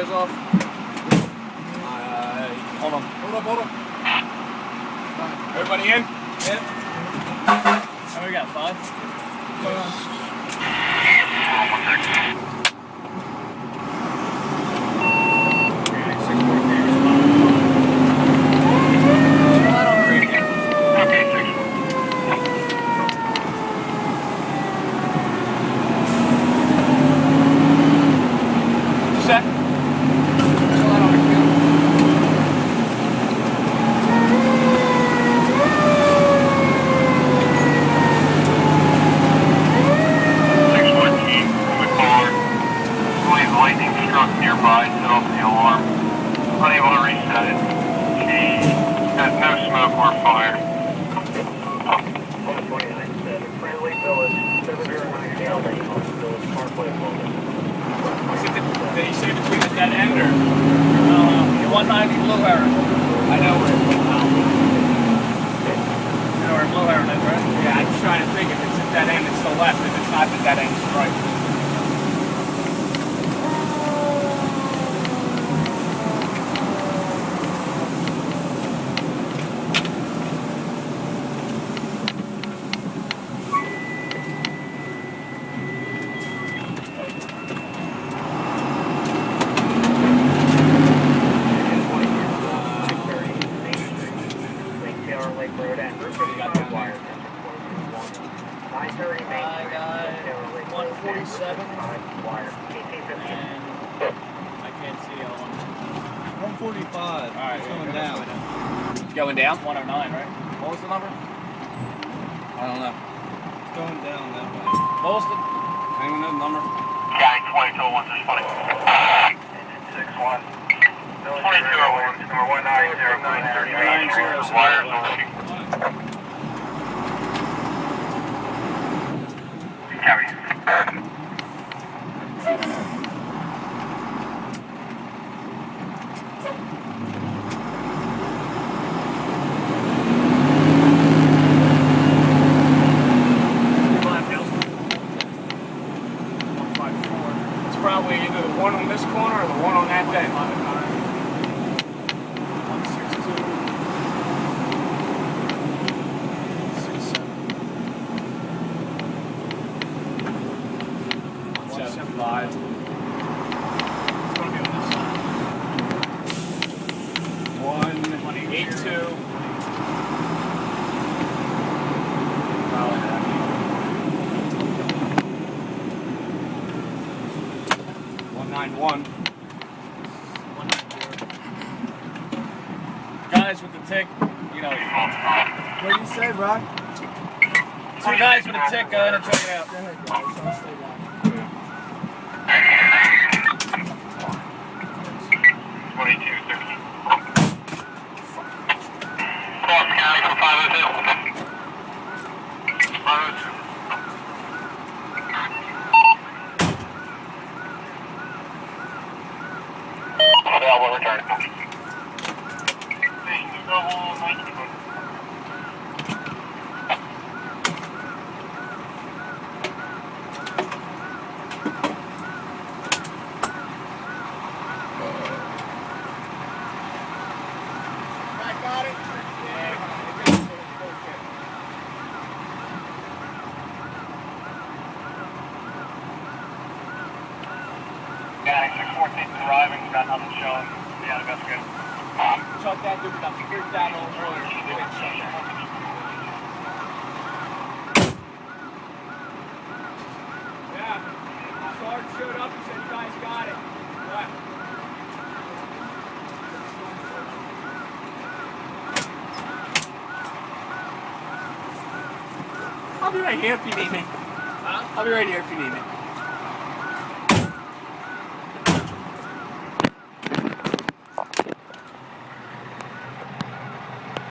tires off. Hold on. Hold up. Everybody in? Yeah. Oh, we got 5. Nearby, set off the alarm. Unable to reset it. She has no smoke or fire. 129.7 Friendly Village, 709 Village Parkway Boulder. Did he say between the dead end or? 190 Blue Heron. I know where it's You know where Blue Heron is, right? Yeah, I'm just trying to think if it's a dead end, it's the left. If it's not the dead end, it's right. Lake Road and Bruce got the wire. 930 Main I got 147 wire. and I can't see the other one. 145. Alright, It's going down. Going down? 109, right? What was the number? I don't know. It's going down that way. What was the... Anyone know the number? County 2201, just funny. 61. 2201, number 190, wires only. County. It's probably either the one on this corner or the one on that bend. 165. It's going to be on this side. 182. Probably that. 191. 190. Guys with the tick, you know. What did you say, Brock? 2 guys with a tick, go ahead and check it out. Go ahead, guys. I'll stay back. 2213. Gloucester County for 502. 502. Available return. Got it? County 614 arriving, got nothing showing. Yeah, that's good. Shut that dude got freaked out a little earlier. She didn't shut that. Yeah. Sarge showed up and said, you guys got it. What? I'll be right here if you need me. Huh? I'll be right here if you need me.